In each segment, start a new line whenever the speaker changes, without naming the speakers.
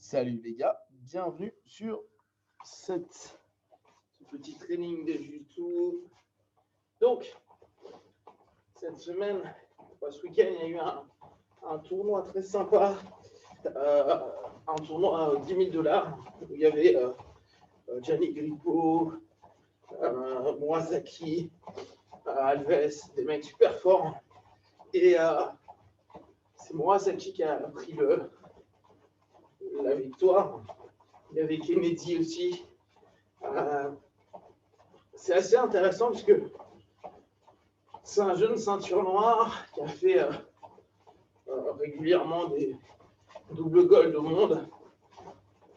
Salut les gars, bienvenue sur ce petit training de jiu-jitsu. Donc, cette semaine, ce week-end, il y a eu un tournoi très sympa, un tournoi à 10 000 $, où il y avait Gianni Grippo, Moazaki, Alves, des mecs super forts. Et c'est Moazaki qui a pris la victoire. Il y avait Kennedy aussi. C'est assez intéressant parce que c'est un jeune ceinture noire qui a fait régulièrement des double gold au monde.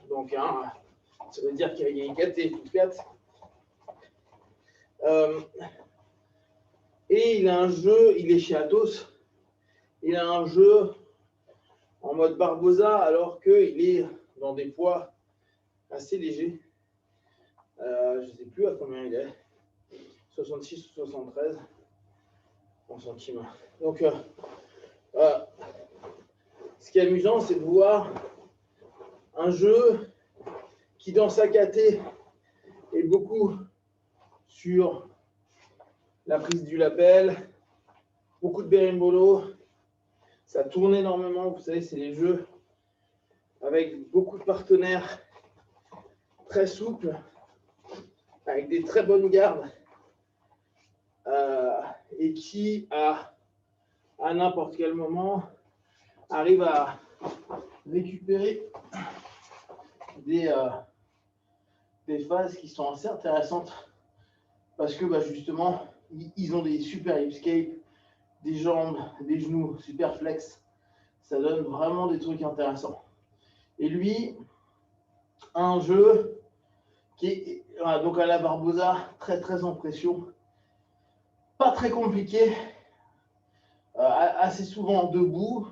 Donc, ça veut dire qu'il a gagné 4 et tout 4. Et il a un jeu, il est chez Athos. Il a un jeu en mode Barbosa alors qu'il est dans des poids assez légers. Je ne sais plus à combien il est. 66 ou 73 en centimes. Donc, ce qui est amusant, c'est de voir un jeu qui, dans sa caté, est beaucoup sur la prise du lapel, beaucoup de berimbolo. Ça tourne énormément. Vous savez, c'est les jeux avec beaucoup de partenaires très souples, avec des très bonnes gardes, et qui, à n'importe quel moment, arrive à récupérer des phases qui sont assez intéressantes parce que justement, ils ont des super escapes, des jambes, des genoux super flex. Ça donne vraiment des trucs intéressants. Et lui, un jeu qui est donc à la Barbosa, très très en pression, pas très compliqué, assez souvent debout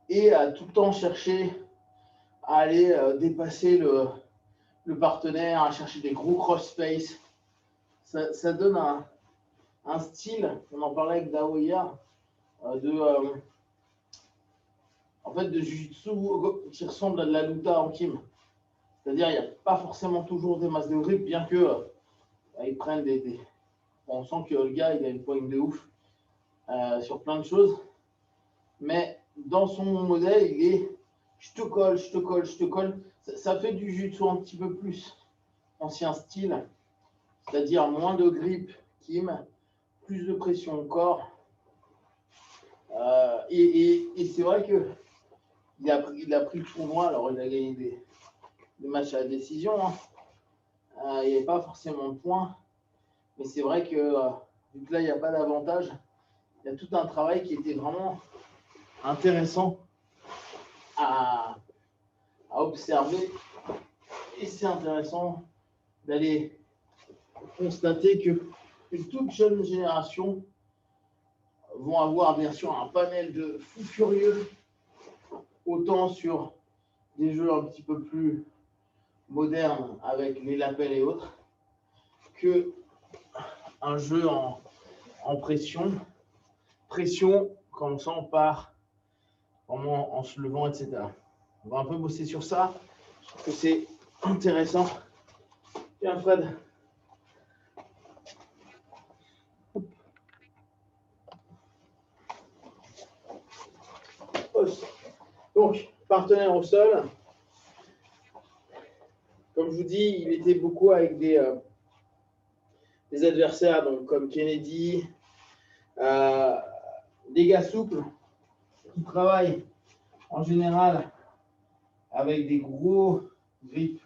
et à tout le temps chercher à aller dépasser le partenaire, à chercher des gros cross-space. Ça donne un style, on en parlait avec Dao hier, en fait, de jiu-jitsu qui ressemble à de la luta en kim. C'est-à-dire, il n'y a pas forcément toujours des masses de grip, bien que ils prennent des. On sent que le gars, il a une poigne de ouf sur plein de choses. Mais dans son modèle, il est je te colle, je te colle, je te colle. Ça fait du jiu-jitsu un petit peu plus ancien style, c'est-à-dire moins de grip kim, plus de pression au corps. Et c'est vrai qu'il a pris le tournoi, alors il a gagné des matchs à la décision. Il n'y avait pas forcément de points, mais c'est vrai que vu que là, il n'y a pas d'avantage, il y a tout un travail qui était vraiment intéressant à observer. Et c'est intéressant d'aller constater qu'une toute jeune génération vont avoir bien sûr un panel de fous furieux, autant sur des jeux un petit peu plus modernes avec les lapels et autres, que un jeu en pression commençant par en se levant, etc. On va un peu bosser sur ça. Je trouve que c'est intéressant. Tiens, Fred. Donc, partenaire au sol. Comme je vous dis, il était beaucoup avec des adversaires donc, comme Kennedy, des gars souples qui travaillent en général avec des gros grips.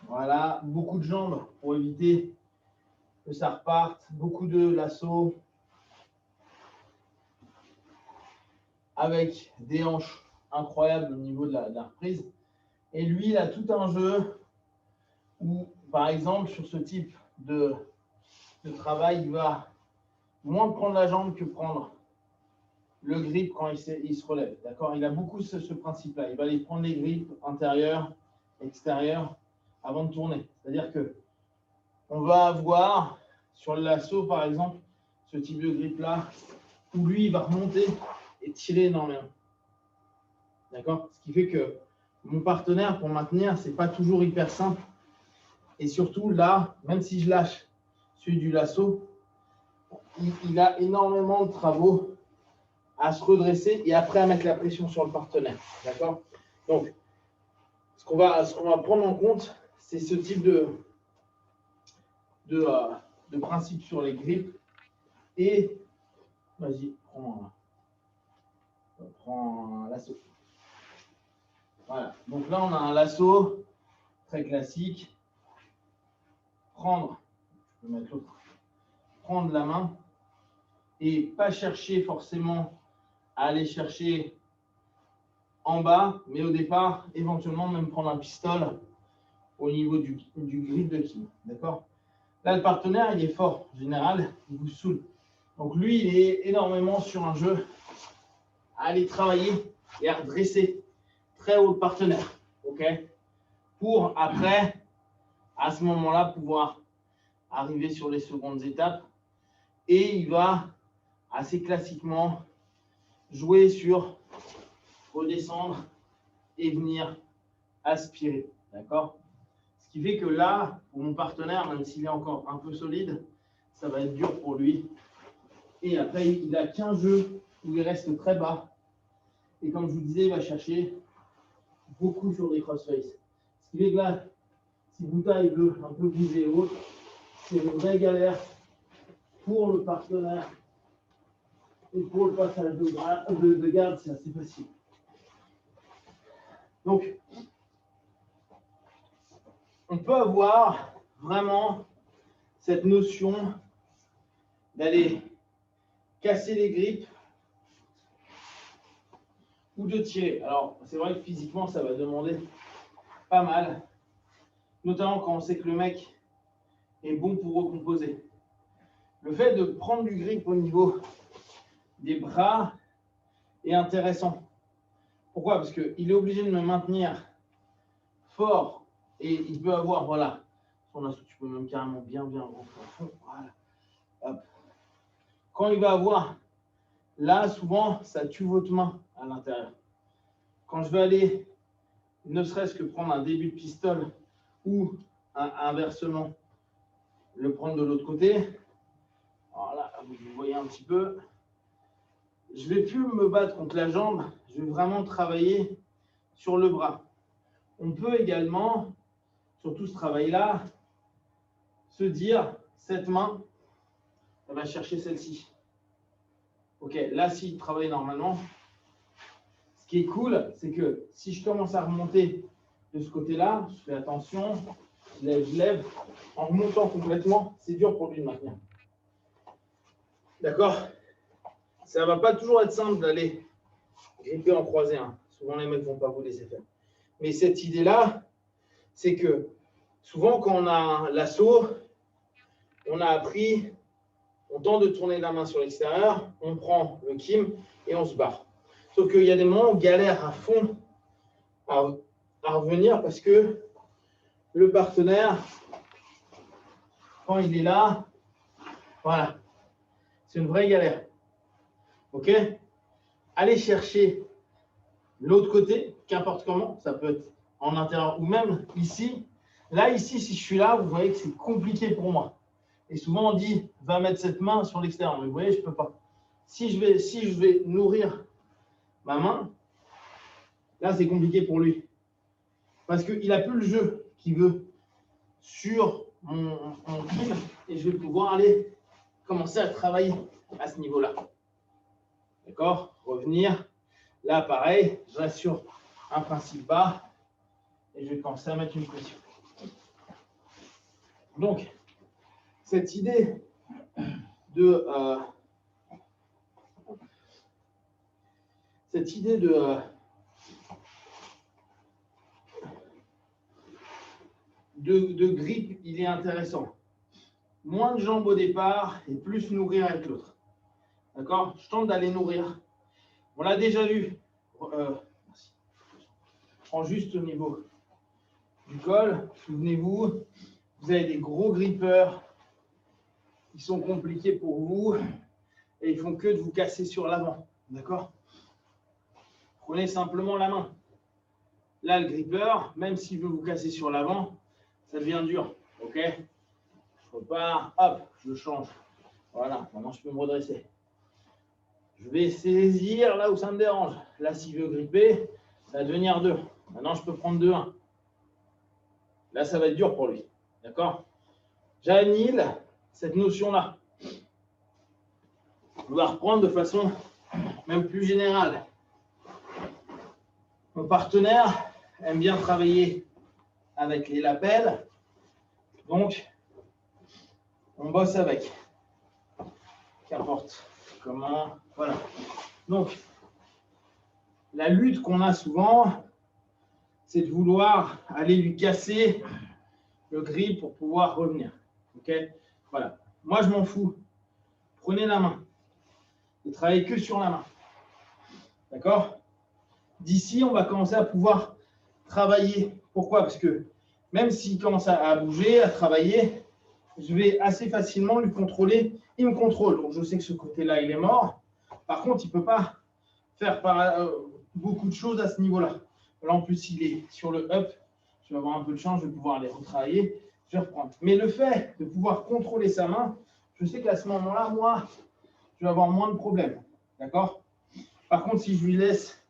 Voilà, beaucoup de jambes pour éviter que ça reparte, beaucoup de lassos avec des hanches incroyables au niveau de la reprise. Et lui, il a tout un jeu où, par exemple, sur ce type de travail, il va moins prendre la jambe que prendre le grip quand il se relève. D'accord? Il a beaucoup ce principe-là. Il va aller prendre les grips intérieurs, extérieurs, avant de tourner. C'est-à-dire qu'on va avoir sur le lasso, par exemple, ce type de grip-là, où lui, il va remonter et tirer énormément. D'accord? Ce qui fait que mon partenaire, pour maintenir, ce n'est pas toujours hyper simple. Et surtout, là, même si je lâche celui du lasso, il a énormément de travaux à se redresser et après à mettre la pression sur le partenaire. D'accord? Donc, ce qu'on va prendre en compte, c'est ce type de principe sur les grippes. Et, vas-y, prends un lasso. Voilà. Donc là, on a un lasso très classique. Prendre la main et pas chercher forcément à aller chercher en bas, mais au départ, éventuellement même prendre un pistolet au niveau du grip de Kim. D'accord? Là, le partenaire, il est fort. En général, il vous saoule. Donc lui, il est énormément sur un jeu à aller travailler et à redresser très haut le partenaire. OK? Pour après, à ce moment-là, pouvoir arriver sur les secondes étapes. Et il va assez classiquement jouer sur redescendre et venir aspirer. D'accord? Ce qui fait que là, pour mon partenaire, même s'il est encore un peu solide, ça va être dur pour lui. Et après, il a qu'un jeu où il reste très bas. Et comme je vous disais, il va chercher beaucoup sur des crossface. Ce qui fait que là, si Bouta veut un peu bouger et autres, c'est une vraie galère pour le partenaire. Et pour le passage de garde, c'est assez facile. Donc, on peut avoir vraiment cette notion d'aller casser les grippes ou de tirer. Alors, c'est vrai que physiquement, ça va demander pas mal, notamment quand on sait que le mec est bon pour recomposer. Le fait de prendre du grip au niveau des bras est intéressant. Pourquoi? Parce qu'il est obligé de me maintenir fort et il peut avoir, voilà, tu peux même carrément bien rentrer à fond. Voilà. Hop. Quand il va avoir, là, souvent, ça tue votre main à l'intérieur. Quand je vais aller, ne serait-ce que prendre un début de pistolet ou inversement, le prendre de l'autre côté, voilà, vous voyez un petit peu, je ne vais plus me battre contre la jambe, je vais vraiment travailler sur le bras. On peut également, sur tout ce travail-là, se dire, cette main, elle va chercher celle-ci. Ok, là, s'il travaille normalement, ce qui est cool, c'est que si je commence à remonter de ce côté-là, je fais attention, je lève, en remontant complètement, c'est dur pour lui de maintenir. D'accord? Ça ne va pas toujours être simple d'aller gripper en croisé. Souvent, les mecs ne vont pas vous laisser faire. Mais cette idée-là, c'est que souvent, quand on a un lasso, on a appris, on tente de tourner la main sur l'extérieur, on prend le kim et on se barre. Sauf qu'il y a des moments où on galère à fond à revenir parce que le partenaire, quand il est là, voilà, c'est une vraie galère. OK? Allez chercher l'autre côté, qu'importe comment, ça peut être en intérieur ou même ici. Là, ici, si je suis là, vous voyez que c'est compliqué pour moi. Et souvent, on dit, va mettre cette main sur l'extérieur. Mais vous voyez, je ne peux pas. Si je vais nourrir ma main, là, c'est compliqué pour lui. Parce qu'il n'a plus le jeu qu'il veut sur mon kill. Et je vais pouvoir aller commencer à travailler à ce niveau-là. D'accord? Revenir. Là, pareil, je reste sur un principe bas et je vais commencer à mettre une pression. Donc, cette idée de grip, il est intéressant. Moins de jambes au départ et plus nourrir avec l'autre. D'accord? Je tente d'aller nourrir. On l'a déjà vu. Je prends juste au niveau du col. Souvenez-vous, vous avez des gros grippeurs qui sont compliqués pour vous et ils font que de vous casser sur l'avant. D'accord? Prenez simplement la main. Là, le grippeur, même s'il veut vous casser sur l'avant, ça devient dur. OK? Je repars, hop, je change. Voilà, maintenant je peux me redresser. Je vais saisir là où ça me dérange. Là, s'il veut gripper, ça va devenir 2. Maintenant, je peux prendre 2-1. Là, ça va être dur pour lui. D'accord? J'annule cette notion-là. On va reprendre de façon même plus générale. Mon partenaire aime bien travailler avec les lapels. Donc, on bosse avec. Qu'importe comment. Voilà. Donc, la lutte qu'on a souvent, c'est de vouloir aller lui casser le grip pour pouvoir revenir. OK? Voilà. Moi, je m'en fous. Prenez la main. Ne travaillez que sur la main. D'accord? D'ici, on va commencer à pouvoir travailler. Pourquoi? Parce que même s'il commence à bouger, à travailler, je vais assez facilement lui contrôler. Il me contrôle. Donc, je sais que ce côté-là, il est mort. Par contre, il ne peut pas faire beaucoup de choses à ce niveau-là. Là, en plus, il est sur le up. Je vais avoir un peu de chance, je vais pouvoir les retravailler. Je vais reprendre. Mais le fait de pouvoir contrôler sa main, je sais qu'à ce moment-là, moi, je vais avoir moins de problèmes. D'accord? Par contre, si je lui laisse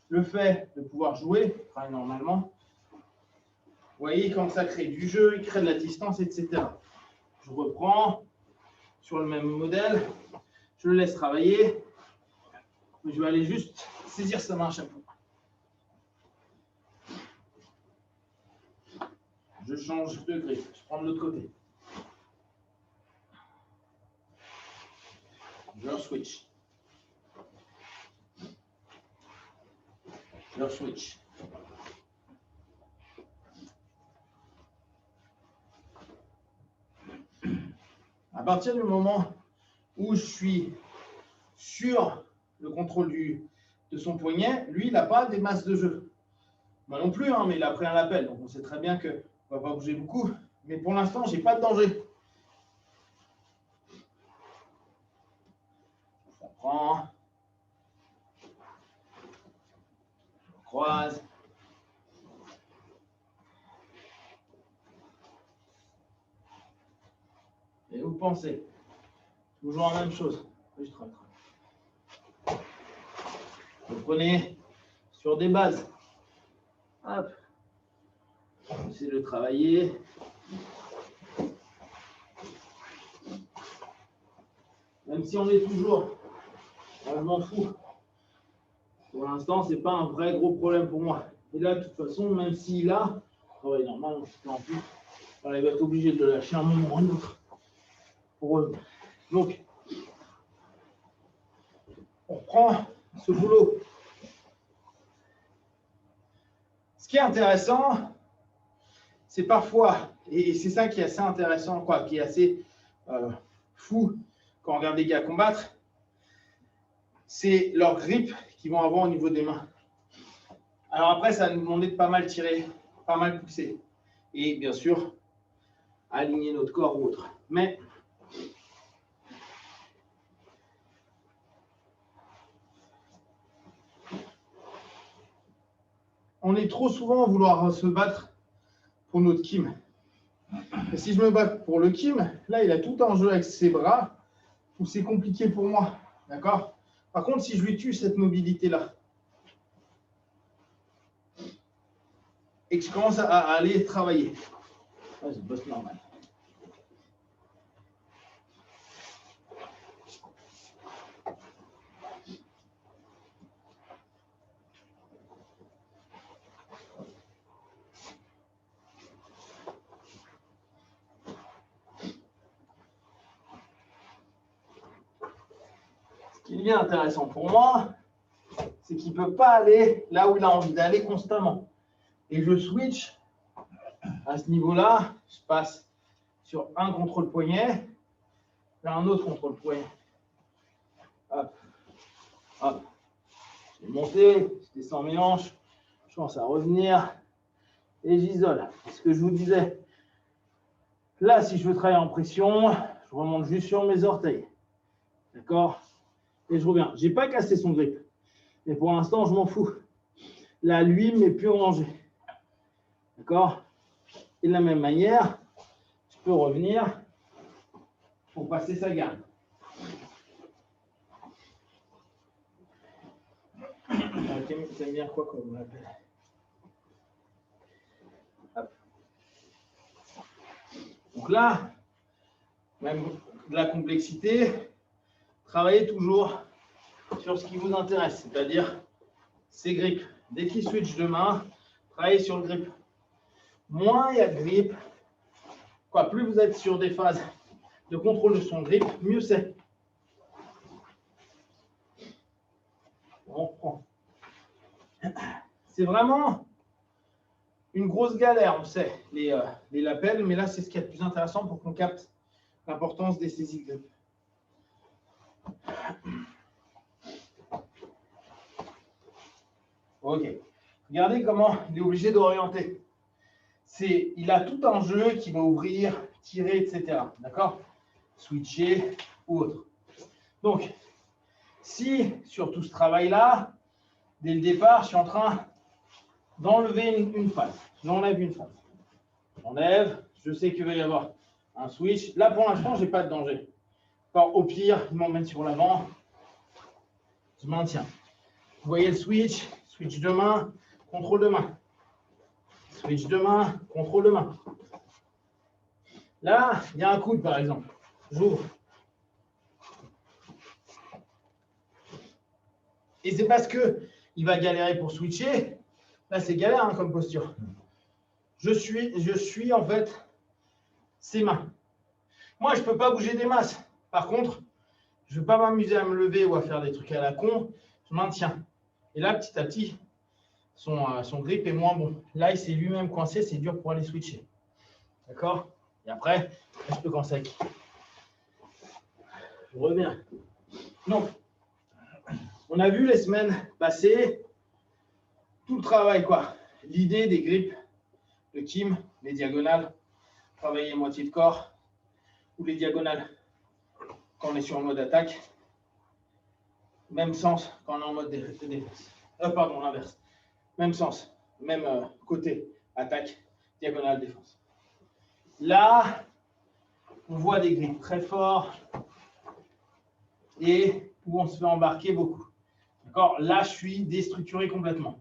le fait de pouvoir jouer, travailler normalement, vous voyez, quand ça crée du jeu, il crée de la distance, etc. Je reprends sur le même modèle, je le laisse travailler, mais je vais aller juste saisir sa main à chaque fois. Je change de griffe, je prends de l'autre côté. Je switch. Je switch. À partir du moment où je suis sur le contrôle de son poignet, lui, il n'a pas des masses de jeu. Moi non plus, hein, mais il a pris un lapel. Donc on sait très bien qu'on ne va pas bouger beaucoup. Mais pour l'instant, je n'ai pas de danger. Ça prend. Je croise. Et vous pensez, toujours la même chose. Vous prenez sur des bases. Hop. On essaie de travailler. Même si on est toujours, je m'en fous. Pour l'instant, ce n'est pas un vrai gros problème pour moi. Et là, de toute façon, même s'il a, travail normal, en plus, il va être obligé de le lâcher un moment ou un autre. Donc, on prend ce boulot. Ce qui est intéressant, c'est parfois, et c'est ça qui est assez intéressant, quoi, qui est assez fou quand on regarde les gars combattre, c'est leur grip qu'ils vont avoir au niveau des mains. Alors après, ça va nous demander de pas mal tirer, pas mal pousser. Et bien sûr, aligner notre corps ou autre. Mais on est trop souvent à vouloir se battre pour notre Kim. Et si je me bats pour le Kim, là, il a tout en jeu avec ses bras, où c'est compliqué pour moi. D'accord? Par contre, si je lui tue cette mobilité-là, et que je commence à aller travailler, là, je bosse normal. Ce qui est bien intéressant pour moi, c'est qu'il ne peut pas aller là où il a envie d'aller constamment. Et je switch à ce niveau-là, je passe sur un contrôle poignet vers un autre contrôle poignet. Hop, hop. J'ai monté, je descends mes hanches, je commence à revenir et j'isole. Ce que je vous disais, là, si je veux travailler en pression, je remonte juste sur mes orteils. D'accord? Et je reviens. Je n'ai pas cassé son grip. Mais pour l'instant, je m'en fous. Là, lui, mais plus rangé. D'accord? Et de la même manière, je peux revenir pour passer sa garde. T'aimes bien quoi comme on l'appelle? Donc là, même de la complexité, travaillez toujours sur ce qui vous intéresse, c'est-à-dire ces grippes. Dès qu'il switch de main, travaillez sur le grip. Moins il y a de grip, plus vous êtes sur des phases de contrôle de son grip, mieux c'est. On reprend. C'est vraiment une grosse galère, on sait, les lapels, mais là, c'est ce qui est le plus intéressant pour qu'on capte l'importance des saisies de grip. Ok. Regardez comment il est obligé d'orienter. Il a tout un jeu qui va ouvrir, tirer, etc. D'accord? Switcher ou autre. Donc, si sur tout ce travail-là, dès le départ, je suis en train d'enlever une phase. J'enlève une phase. J'enlève, je sais qu'il va y avoir un switch. Là, pour l'instant, je n'ai pas de danger. Au pire, il m'emmène sur l'avant. Je maintiens. Vous voyez le switch, switch de main, contrôle de main. Switch de main, contrôle de main. Là, il y a un coude, par exemple. J'ouvre. Et c'est parce qu'il va galérer pour switcher. Là, c'est galère hein, comme posture. Je suis en fait ses mains. Moi, je ne peux pas bouger des masses. Par contre, je ne vais pas m'amuser à me lever ou à faire des trucs à la con. Je maintiens. Et là, petit à petit, son grip est moins bon. Là, il s'est lui-même coincé. C'est dur pour aller switcher. D'accord? Et après, je peux commencer à kicker. Je reviens. Donc, on a vu les semaines passées tout le travail, quoi. L'idée des grips de Kim, les diagonales, travailler moitié de corps, ou les diagonales quand on est sur le mode attaque. Même sens quand on est en mode défense. Pardon, l'inverse. Même sens, même côté, attaque, diagonale, défense. Là, on voit des grips très forts et où on se fait embarquer beaucoup. D'accord? Là, je suis déstructuré complètement.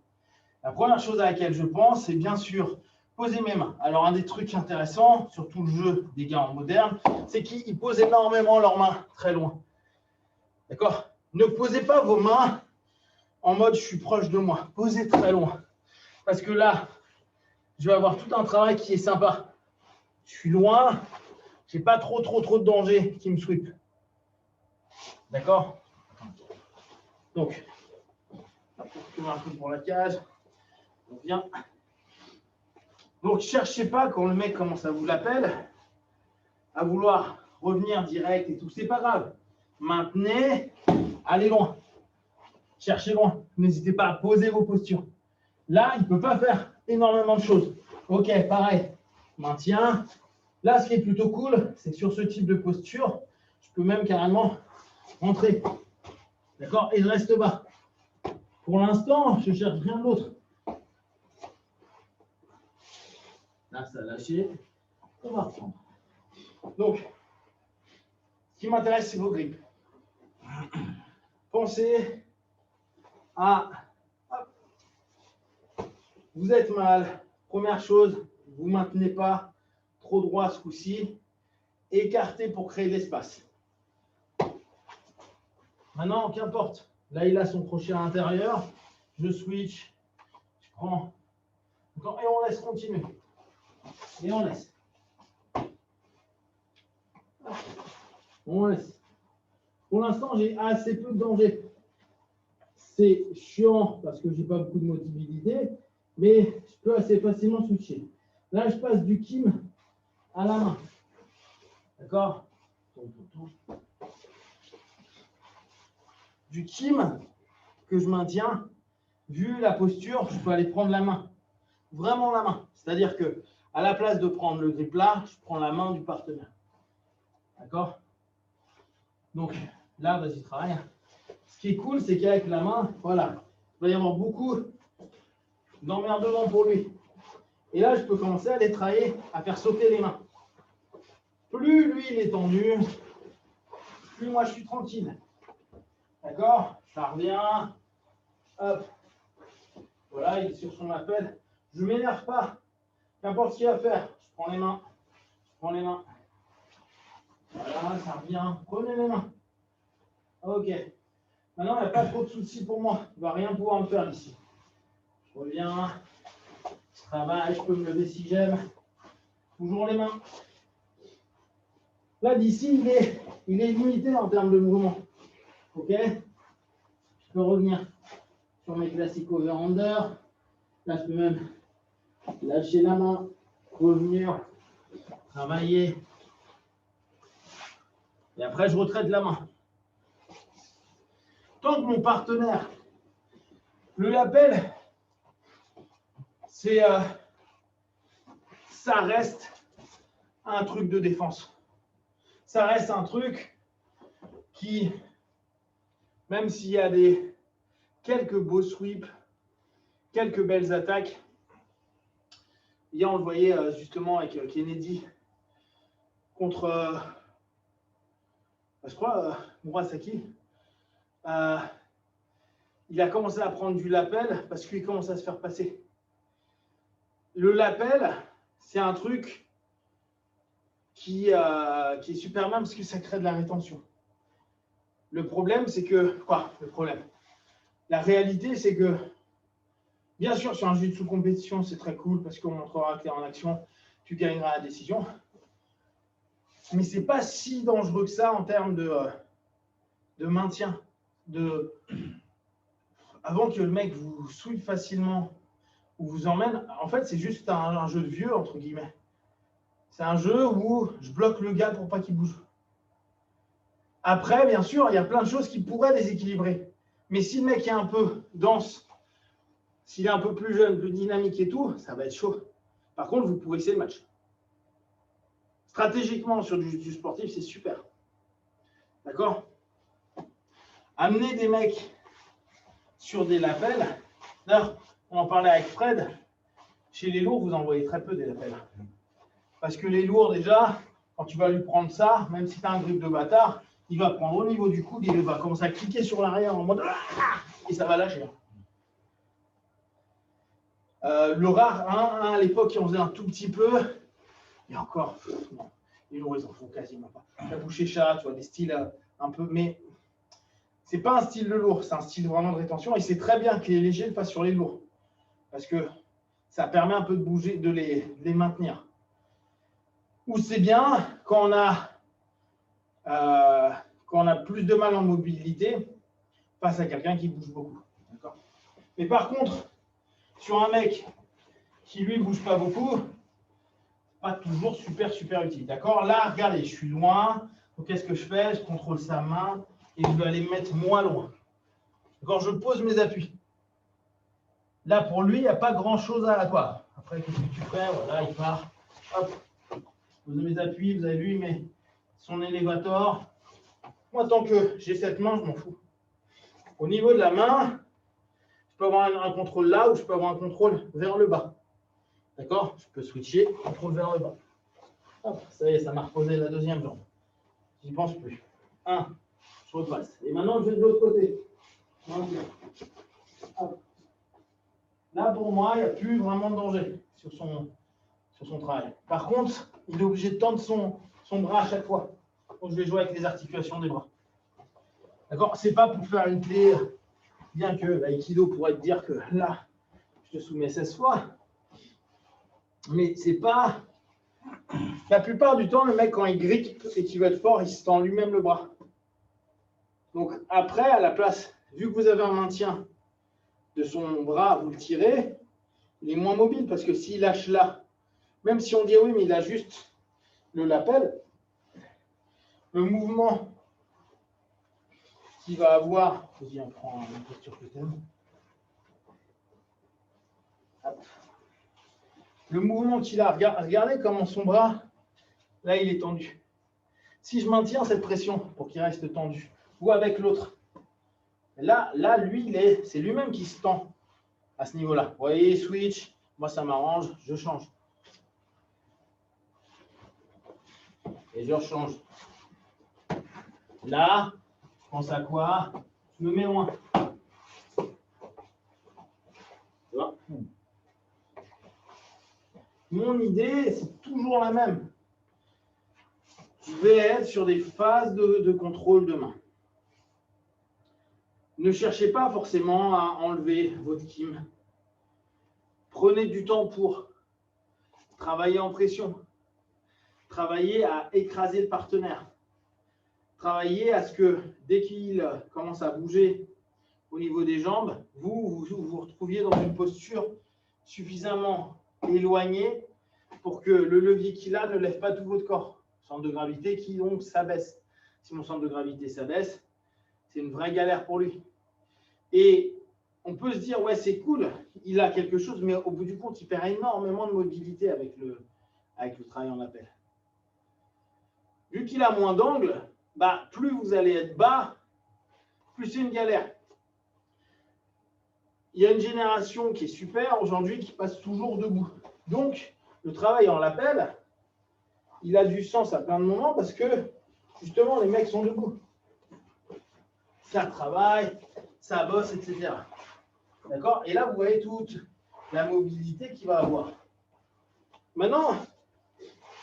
La première chose à laquelle je pense, c'est bien sûr poser mes mains. Alors, un des trucs intéressants, surtout le jeu des gars en moderne, c'est qu'ils posent énormément leurs mains très loin. D'accord? Ne posez pas vos mains en mode je suis proche de moi. Posez très loin. Parce que là, je vais avoir tout un travail qui est sympa. Je suis loin, je n'ai pas trop de danger qui me sweep. D'accord? Donc, un peu pour la cage. On vient. Donc, ne cherchez pas quand le mec commence à vous l'appelle, à vouloir revenir direct et tout. C'est pas grave. Maintenez, allez loin. Cherchez loin. N'hésitez pas à poser vos postures. Là, il ne peut pas faire énormément de choses. Ok, pareil. Maintien. Là, ce qui est plutôt cool, c'est que sur ce type de posture, je peux même carrément rentrer. D'accord? Et je reste bas. Pour l'instant, je ne cherche rien d'autre. Là, ça a lâché. On va reprendre. Donc, ce qui m'intéresse, c'est vos grippes. Pensez à... Vous êtes mal. Première chose, vous ne maintenez pas trop droit ce coup-ci. Écartez pour créer de l'espace. Maintenant, qu'importe. Là, il a son crochet à l'intérieur. Je switch. Je prends. Et on laisse continuer. Et on laisse. On laisse. Pour l'instant, j'ai assez peu de danger. C'est chiant parce que je n'ai pas beaucoup de mobilité, mais je peux assez facilement switcher. Là, je passe du Kim à la main. D'accord? Du Kim que je maintiens, vu la posture, je peux aller prendre la main. Vraiment la main. C'est-à-dire que à la place de prendre le grip là, je prends la main du partenaire. D'accord? Donc là, vas-y, travaille. Ce qui est cool, c'est qu'avec la main, voilà, va y avoir beaucoup d'emmerdement pour lui. Et là, je peux commencer à les travailler, à faire sauter les mains. Plus lui, il est tendu, plus moi, je suis tranquille. D'accord? Ça revient. Hop. Voilà, il est sur son appel. Je ne m'énerve pas. N'importe ce qu'il va faire. Je prends les mains. Je prends les mains. Voilà, ça revient. Prenez les mains. Ok. Maintenant, il n'y a pas trop de soucis pour moi. Il ne va rien pouvoir me faire ici. Je reviens. Je travaille. Je peux me lever si j'aime. Toujours les mains. Là, d'ici, il est limité en termes de mouvement. Ok? Je peux revenir sur mes classiques over-under. Là, je peux même lâcher la main, revenir, travailler. Et après, je retraite la main. Tant que mon partenaire le l'appelle, ça reste un truc de défense. Ça reste un truc qui, même s'il y a quelques beaux sweeps, quelques belles attaques, hier on le voyait justement avec Kennedy contre, je crois, Murasaki. Il a commencé à prendre du lapel parce qu'il commence à se faire passer. Le lapel, c'est un truc qui est super bien parce que ça crée de la rétention. Le problème, c'est que... Quoi, le problème? La réalité, c'est que, bien sûr, sur un jiu-jitsu compétition, c'est très cool parce qu'on montrera que tu es en action, tu gagneras la décision. Mais ce n'est pas si dangereux que ça en termes de maintien. Avant que le mec vous sweep facilement ou vous emmène, en fait, c'est juste un jeu de vieux, entre guillemets. C'est un jeu où je bloque le gars pour pas qu'il bouge. Après, bien sûr, il y a plein de choses qui pourraient déséquilibrer. Mais si le mec est un peu dense, s'il est un peu plus jeune, plus dynamique et tout, ça va être chaud. Par contre, vous pourrissez le match. Stratégiquement, sur du sportif, c'est super. D'accord? Amener des mecs sur des lapels. D'ailleurs, on en parlait avec Fred. Chez les lourds, vous en voyez très peu des lapels. Parce que les lourds, déjà, quand tu vas lui prendre ça, même si tu as un grip de bâtard, il va prendre au niveau du coude, il va commencer à cliquer sur l'arrière en mode et ça va lâcher. Le rare, à l'époque, il en faisait un tout petit peu. Et encore, non, les lourds, ils en font quasiment pas. La boucher chat, tu vois, des styles un peu. Mais c'est pas un style de lourd, c'est un style vraiment de rétention. Et c'est très bien que les légers le fassent sur les lourds. Parce que ça permet un peu de bouger, de les maintenir. Ou c'est bien quand on a plus de mal en mobilité face à quelqu'un qui bouge beaucoup. Mais par contre, sur un mec qui lui bouge pas beaucoup, pas toujours super utile. D'accord? Là, regardez, je suis loin. Donc, qu'est-ce que je fais? Je contrôle sa main et je vais aller me mettre moins loin. D'accord? Je pose mes appuis. Là, pour lui, il n'y a pas grand-chose à quoi. Après, qu'est-ce que tu fais? Voilà, il part. Hop. Je pose mes appuis. Vous avez vu, il met son élévateur. Moi, tant que j'ai cette main, je m'en fous. Au niveau de la main, je peux avoir un contrôle là ou je peux avoir un contrôle vers le bas. D'accord? Je peux switcher, contrôle vers le bas. Hop, ça y est, ça m'a reposé la deuxième jambe. J'y pense plus. Je repasse. Et maintenant, je vais de l'autre côté. Hop. Là, pour moi, il n'y a plus vraiment de danger sur son travail. Par contre, il est obligé de tendre son bras à chaque fois. Donc, je vais jouer avec les articulations des bras. D'accord? C'est pas pour faire une clé, bien que l'aïkido pourrait te dire que là, je te soumets 16 fois. Mais c'est pas... La plupart du temps, le mec, quand il grippe et qu'il veut être fort, il se tend lui-même le bras. Donc après, à la place, vu que vous avez un maintien de son bras, vous le tirez, il est moins mobile parce que s'il lâche là, même si on dit oui, mais il a juste le lapel, le mouvement qu'il va avoir, vas-y, on prend une posture que t'aimes. Le mouvement qu'il a, regardez comment son bras, là, il est tendu. Si je maintiens cette pression pour qu'il reste tendu, ou avec l'autre, Là, lui, c'est lui-même qui se tend à ce niveau-là. Vous voyez, switch, moi ça m'arrange, je change. Et je rechange. Là, je pense à quoi? Je me mets loin. Tu vois? Mon idée, c'est toujours la même. Je vais être sur des phases de contrôle de main. Ne cherchez pas forcément à enlever votre kim. Prenez du temps pour travailler en pression. Travailler à écraser le partenaire. Travailler à ce que dès qu'il commence à bouger au niveau des jambes, vous retrouviez dans une posture suffisamment éloignée pour que le levier qu'il a ne lève pas tout votre corps. Centre de gravité qui donc s'abaisse. Si mon centre de gravité s'abaisse, c'est une vraie galère pour lui. Et on peut se dire, ouais, c'est cool, il a quelque chose, mais au bout du compte, il perd énormément de mobilité avec le travail en appel. Vu qu'il a moins d'angle, bah, plus vous allez être bas, plus c'est une galère. Il y a une génération qui est super aujourd'hui, qui passe toujours debout. Donc, le travail en appel, il a du sens à plein de moments parce que, justement, les mecs sont debout. Ça travaille, ça bosse, etc. D'accord? Et là, vous voyez toute la mobilité qu'il va avoir. Maintenant,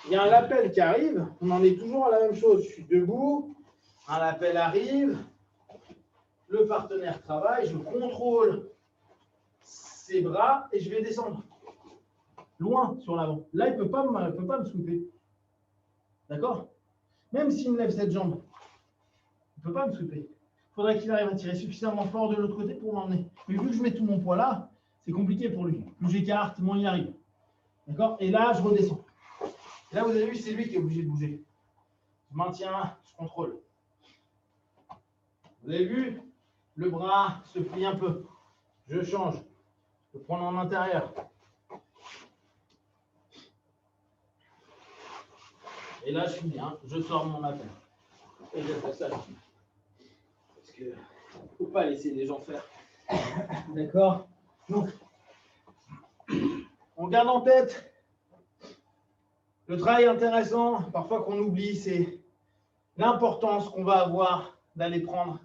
il y a un appel qui arrive, on en est toujours à la même chose. Je suis debout, un appel arrive, le partenaire travaille, je contrôle ses bras et je vais descendre. Loin sur l'avant. Là, il ne peut pas me sweeper. D'accord? Même s'il me lève cette jambe, il ne peut pas me sweeper. Il faudrait qu'il arrive à tirer suffisamment fort de l'autre côté pour m'emmener. Mais vu que je mets tout mon poids là, c'est compliqué pour lui. Plus j'écarte, moins il arrive. D'accord? Et là, je redescends. Et là, vous avez vu, c'est lui qui est obligé de bouger. Je maintiens, je contrôle. Vous avez vu? Le bras se plie un peu. Je change. Je prends en intérieur. Et là, je suis bien. Je sors mon appel. Et je fais ça. Parce que faut pas laisser les gens faire. D'accord? Donc, on garde en tête le travail intéressant, parfois qu'on oublie, c'est l'importance qu'on va avoir d'aller prendre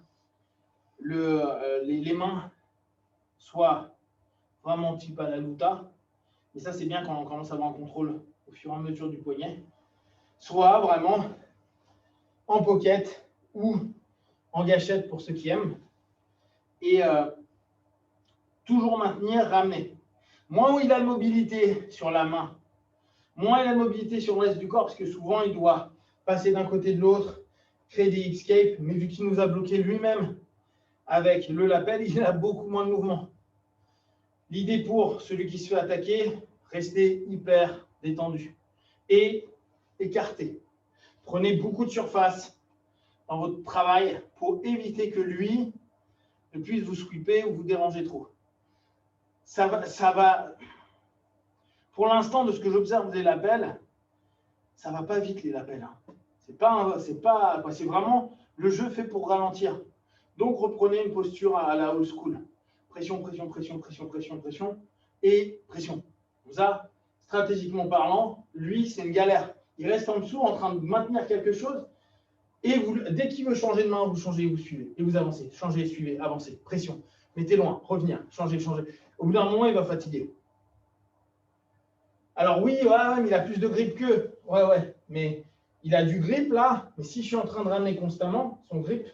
les mains, soit vraiment type à la luta, et ça c'est bien quand on commence à avoir un contrôle au fur et à mesure du poignet, soit vraiment en pocket ou en gâchette pour ceux qui aiment, et toujours maintenir, ramener. Moins où il a de mobilité sur la main, moins il a de mobilité sur le reste du corps, parce que souvent il doit passer d'un côté de l'autre, créer des escapes, mais vu qu'il nous a bloqué lui-même avec le lapel, il a beaucoup moins de mouvement. L'idée pour celui qui se fait attaquer, rester hyper détendu et écarté. Prenez beaucoup de surface dans votre travail pour éviter que lui ne puisse vous sweeper ou vous déranger trop. Ça va. Pour l'instant, de ce que j'observe des lapels, ça va pas vite les lapels. C'est vraiment le jeu fait pour ralentir. Donc reprenez une posture à la old school. Pression, pression, pression, pression, pression, pression et pression. Comme ça, stratégiquement parlant, lui, c'est une galère. Il reste en dessous en train de maintenir quelque chose et dès qu'il veut changer de main, vous changez, vous suivez et vous avancez. Changez, suivez, avancez. Pression. Mettez loin, revenir, changez, changez. Au bout d'un moment, il va fatiguer. Alors oui, ouais, mais il a plus de grip qu'eux. Ouais, mais il a du grip là. Mais si je suis en train de ramener constamment son grip,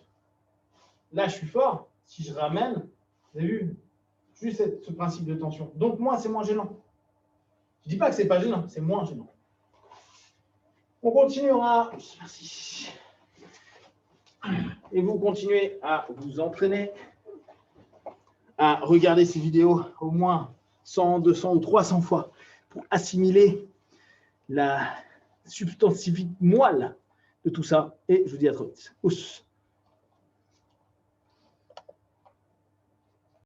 là, je suis fort. Si je ramène, vous avez vu, juste ce principe de tension. Donc moi, c'est moins gênant. Je ne dis pas que c'est pas gênant, c'est moins gênant. On continuera. Merci. Et vous continuez à vous entraîner, à regarder ces vidéos au moins 100, 200 ou 300 fois pour assimiler la substantifique moelle de tout ça. Et je vous dis à très vite. Ous.